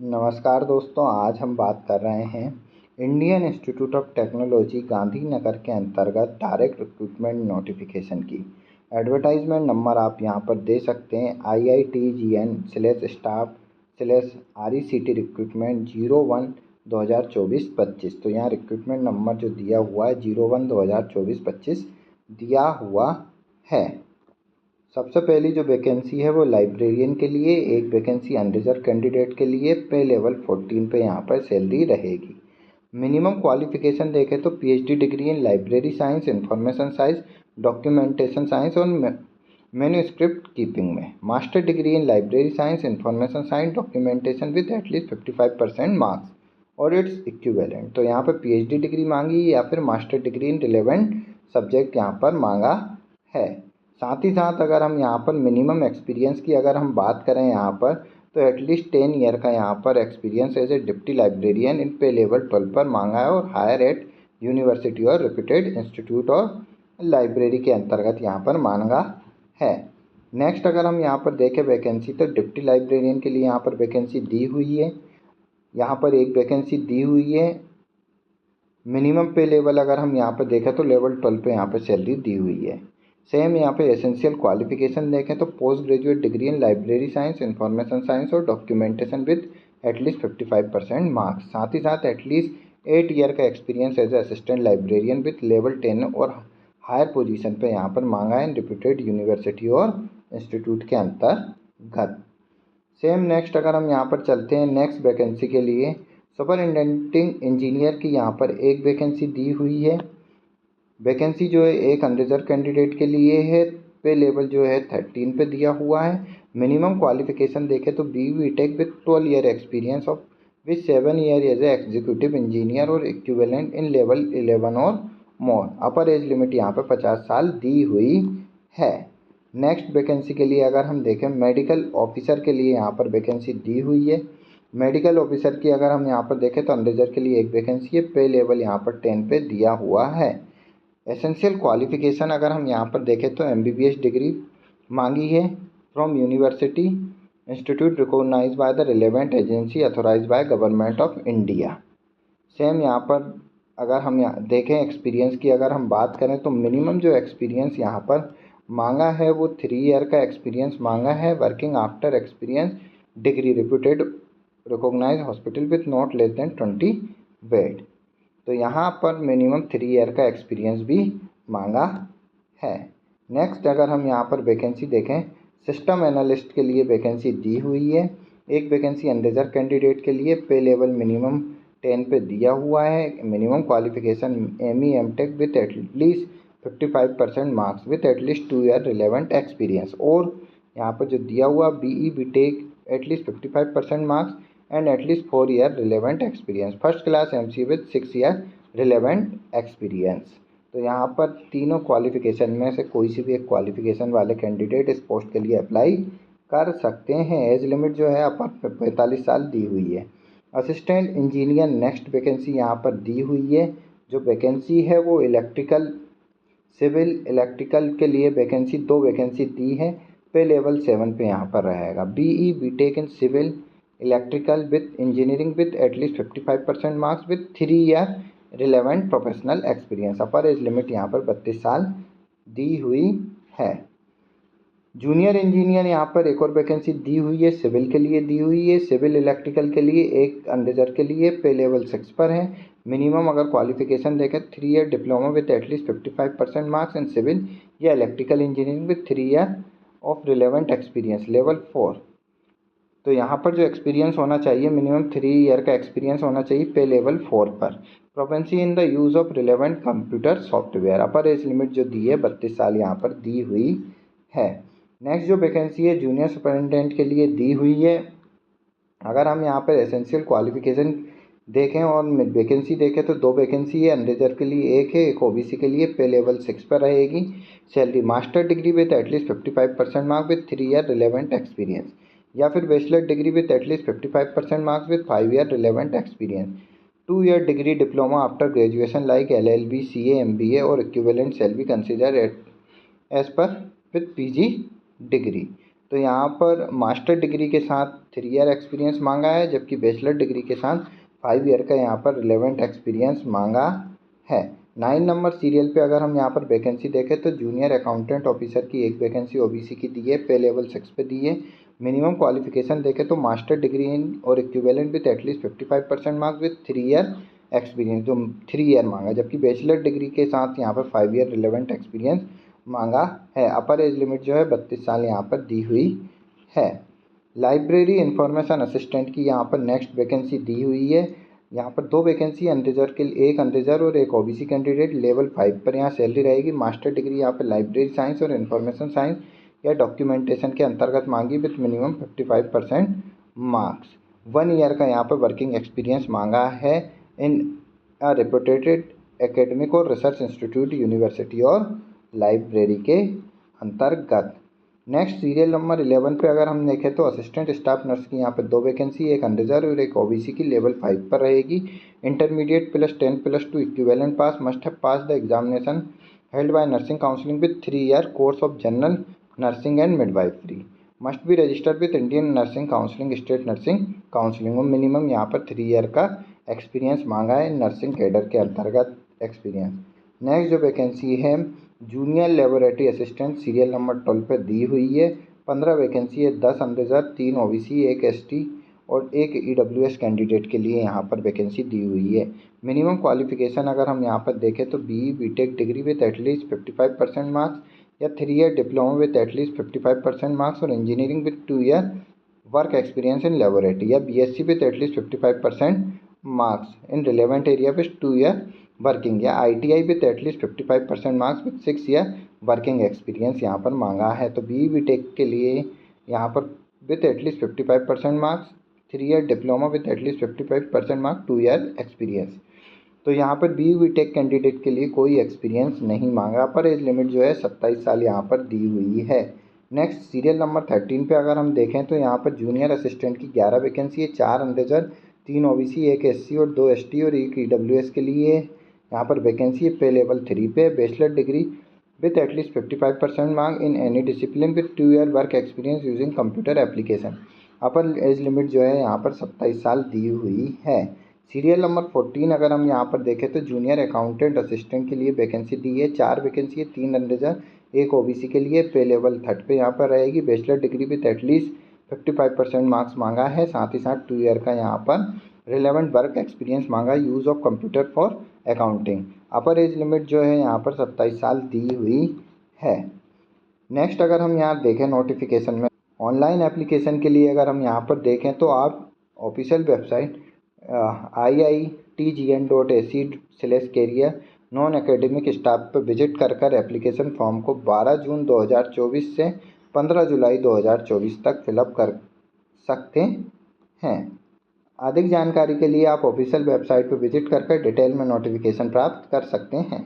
नमस्कार दोस्तों, आज हम बात कर रहे हैं Indian institute of technology Gandhinagar के अंतर्गत डायरेक्ट रिक्रूटमेंट नोटिफिकेशन की। एडवर्टाइजमेंट नंबर आप यहां पर दे सकते हैं IITGN/स्टाफ/RECT रिक्रूटमेंट 01/2024-25। तो यहाँ रिक्रूटमेंट नंबर जो दिया हुआ है 01/2024-25 दिया हुआ है। सबसे पहली जो वैकेंसी है वो लाइब्रेरियन के लिए, एक वैकेंसी अनरिजर्व कैंडिडेट के लिए। पे लेवल 14 पे यहाँ पर सैलरी रहेगी। मिनिमम क्वालिफिकेशन देखें तो PhD degree in library science, information science, documentation science और मैन्युस्क्रिप्ट कीपिंग में। Master degree in library science, information science, documentation with at least 55% marks और इट्स इक्विवेलेंट। तो यहाँ पर PhD डिग्री मांगी या फिर master degree in relevant subject यहाँ पर मांगा है। साथ ही साथ अगर हम यहाँ पर मिनिमम एक्सपीरियंस की अगर हम बात करें यहाँ पर, तो एटलीस्ट 10 ईयर का यहाँ पर experience as a deputy librarian in pay level 12 पर मांगा है और हायर एट यूनिवर्सिटी और रेप्यूटेड इंस्टीट्यूट और लाइब्रेरी के अंतर्गत यहाँ पर मांगा है। नेक्स्ट अगर हम यहाँ पर देखें वैकेंसी, तो डिप्टी लाइब्रेरियन के लिए यहाँ पर वैकेंसी दी हुई है। यहाँ पर एक वैकेंसी दी हुई है। मिनिमम पे लेवल अगर हम यहाँ पर देखें तो लेवल 12 पे यहाँ पर सैलरी दी हुई है। सेम यहाँ पे एसेंशियल क्वालिफिकेशन देखें तो post graduate degree in library science, information science और डॉक्यूमेंटेशन विद एटलीस्ट 55% मार्क्स। साथ ही साथ एटलीस्ट 8 ईयर का experience as assistant librarian with level 10 और हायर पोजीशन पे यहाँ पर मांगा है रिप्यूटेड यूनिवर्सिटी और इंस्टीट्यूट के अंतर्गत। सेम नेक्स्ट अगर हम यहाँ पर चलते हैं नेक्स्ट वैकेंसी के लिए, सुपरिटेंडिंग इंजीनियर की यहाँ पर एक वैकेंसी दी हुई है। वैकेंसी जो है एक अनरिजर्व कैंडिडेट के लिए है। पे लेवल जो है 13 पे दिया हुआ है। मिनिमम क्वालिफिकेशन देखें तो BTech with 12 year experience of with 7 year as a executive engineer और इक्विवेलेंट इन लेवल 11 और मोर। अपर एज लिमिट यहाँ पे 50 साल दी हुई है। नेक्स्ट वैकेंसी के लिए अगर हम देखें मेडिकल ऑफिसर के लिए यहाँ पर वैकेंसी दी हुई है। मेडिकल ऑफिसर की अगर हम यहाँ पर देखें तो अनरिजर्व के लिए एक वैकेंसी है। पे लेवल यहाँ पर 10 पे दिया हुआ है। एसेंशियल क्वालिफिकेशन अगर हम यहाँ पर देखें तो MBBS डिग्री मांगी है from university institute recognised by the relevant agency authorised by government of India. Same यहाँ पर अगर हम यहाँ देखें एक्सपीरियंस की अगर हम बात करें तो मिनिमम जो एक्सपीरियंस यहाँ पर मांगा है वो 3 ईयर का एक्सपीरियंस मांगा है। Working after experience degree reputed recognised hospital with not less than 20 bed. तो यहाँ पर मिनिमम 3 ईयर का एक्सपीरियंस भी मांगा है। नेक्स्ट अगर हम यहाँ पर वैकेंसी देखें, सिस्टम एनालिस्ट के लिए वैकेंसी दी हुई है। एक वैकेंसी अनरिजर्व कैंडिडेट के लिए। पे लेवल मिनिमम 10 पे दिया हुआ है। Minimum qualification ME MTech with at least 55% marks with at least 2 year relevant experience. और यहाँ पर जो दिया हुआ BE BTech at least 55% marks and at least 4 year relevant experience, first class MC with 6 year relevant experience। तो यहाँ पर तीनों क्वालिफिकेशन में से कोई सी भी एक क्वालिफिकेशन वाले कैंडिडेट इस पोस्ट के लिए अप्लाई कर सकते हैं। एज लिमिट जो है अपर 45 साल दी हुई है। असिस्टेंट इंजीनियर नेक्स्ट वैकेंसी यहाँ पर दी हुई है। जो वैकेंसी है वो इलेक्ट्रिकल सिविल इलेक्ट्रिकल के लिए वैकेंसी 2 वैकेंसी दी है। पे लेवल 7 पे यहाँ पर रहेगा। BE BTech in civil electrical with engineering with at least 55% marks with 3 year relevant professional experience. Upper age limit यहाँ पर 32 साल दी हुई है। जूनियर इंजीनियर यहाँ पर एक और वैकेंसी दी हुई है। सिविल के लिए दी हुई है। सिविल इलेक्ट्रिकल के लिए एक अनरिजर्व के लिए। पे लेवल 6 पर है। मिनिमम अगर क्वालिफिकेशन देखें 3 year diploma with at least 55% marks in civil या electrical engineering with 3 year of relevant experience level 4। तो यहाँ पर जो एक्सपीरियंस होना चाहिए मिनिमम 3 ईयर का एक्सपीरियंस होना चाहिए पे लेवल 4 पर। Proficiency in the use of relevant computer software. Upper age limit जो दी है 32 साल यहाँ पर दी हुई है। नेक्स्ट जो वैकेंसी है जूनियर सुपरिटेंडेंट के लिए दी हुई है। अगर हम यहाँ पर एसेंशियल क्वालिफिकेशन देखें और वैकेंसी देखें तो 2 वैकेंसी है। अनरिजर्व के लिए एक है, एक OBC के लिए। पे लेवल 6 पर रहेगी। Salary master degree with at least 55% marks with 3 year relevant experience या फिर bachelor degree with at least 55% marks with 5 year relevant experience. 2 year degree diploma after graduation like LLB CA MBA और equivalent shall be consider as per with PG degree. तो यहाँ पर master degree के साथ 3 year experience मांगा है, जबकि bachelor degree के साथ 5 ईयर का यहाँ पर रिलेवेंट एक्सपीरियंस मांगा है। 9 नंबर सीरियल पे अगर हम यहाँ पर वैकेंसी देखें तो जूनियर अकाउंटेंट ऑफिसर की एक वैकेंसी ओबीसी की दी है, पे लेवल 6 पे दी है। मिनिमम क्वालिफिकेशन देखें तो मास्टर डिग्री इन और equivalent with at least 55% marks with 3 year experience, जो 3 ईयर मांगा, जबकि बैचलर डिग्री के साथ यहाँ पर 5 ईयर रिलेवेंट एक्सपीरियंस मांगा है। अपर एज लिमिट जो है 32 साल यहाँ पर दी हुई है। लाइब्रेरी इंफॉर्मेशन असिस्टेंट की यहाँ पर नेक्स्ट वैकेंसी दी हुई है। यहाँ पर 2 वैकेंसी अनरिजर्व के लिए, एक अनरिजर्व और एक ओबीसी कैंडिडेट, लेवल 5 पर यहाँ सैलरी रहेगी। मास्टर डिग्री यहाँ पर लाइब्रेरी साइंस और इंफॉर्मेशन साइंस या डॉक्यूमेंटेशन के अंतर्गत मांगी विथ मिनिमम 55% मार्क्स। 1 ईयर का यहाँ पर वर्किंग एक्सपीरियंस मांगा है इन रेपुटेटेड एकेडमिक और रिसर्च इंस्टीट्यूट, यूनिवर्सिटी और लाइब्रेरी के अंतर्गत। नेक्स्ट सीरियल नंबर 11 पे अगर हम देखें तो असिस्टेंट स्टाफ नर्स की यहाँ पर 2 वैकेंसी, एक अनरिजर्व और एक ओबीसी की, लेवल 5 पर रहेगी। Intermediate +10 +2 equivalent pass, must have pass the examination held by nursing counselling with 3 year course of general nursing and midwifery, must be registered with Indian nursing counselling, state nursing counselling. और minimum यहाँ पर 3 year का experience मांगा है nursing cadre के अंतर्गत experience. Next जो vacancy है junior laboratory assistant, serial number 12 पे दी हुई है। 15 वैकेंसी है, 10 अनरिजर्व, 3 ओबीसी, एक एसटी और एक ईडब्ल्यूएस कैंडिडेट के लिए यहाँ पर वैकेंसी दी हुई है। मिनिमम क्वालिफिकेशन अगर हम यहाँ पर देखें तो BE BTech degree with at least 55% marks या 3 year diploma with at least 55% marks और engineering with 2 year work experience in laboratory या BSc with at least 55% marks in relevant area with 2 year working या ITI with at least 55% marks with 6 year working experience यहाँ पर मांगा है। तो BE BTech के लिए यहाँ पर with at least 55% marks, 3 year diploma with at least 55% marks, 2 year experience. तो यहाँ पर बीई बीटेक कैंडिडेट के लिए कोई एक्सपीरियंस नहीं मांगा। पर एज लिमिट जो है 27 साल यहाँ पर दी हुई है। नेक्स्ट सीरियल नंबर 13 पे अगर हम देखें तो यहाँ पर जूनियर असिस्टेंट की 11 वैकेंसी है, 4 अनरिजर्व, 3 ओबीसी, एक एससी और 2 एसटी और एक ईडब्ल्यूएस के लिए यहाँ पर वैकेंसी है। पे लेवल 3 पे, bachelor degree with at least 55% mark in any discipline with 2 year work experience using computer application. Upper age limit जो है यहाँ पर 27 साल दी हुई है। सीरियल नंबर 14 अगर हम यहाँ पर देखें तो जूनियर अकाउंटेंट असिस्टेंट के लिए वैकेंसी दी है, 4 वैकेंसी है, 3 अनरिजर्व, एक ओबीसी के लिए। पे लेवल 3 पे यहाँ पर रहेगी। Bachelor degree with at least 55% marks मांगा है, साथ ही साथ 2 ईयर का यहाँ पर रिलेवेंट वर्क एक्सपीरियंस मांगा, use of computer for accounting. Upper age limit जो है यहाँ पर 27 साल दी हुई है। नेक्स्ट अगर हम यहाँ देखें नोटिफिकेशन में ऑनलाइन एप्लीकेशन के लिए अगर हम यहाँ पर देखें तो आप official website iitgn.ac/career non academic staff पर विजिट कर एप्लीकेशन फॉर्म को 12 जून 2024 से 15 जुलाई 2024 तक फिलअप कर सकते हैं। अधिक जानकारी के लिए आप ऑफिशियल वेबसाइट पर विजिट कर डिटेल में नोटिफिकेशन प्राप्त कर सकते हैं।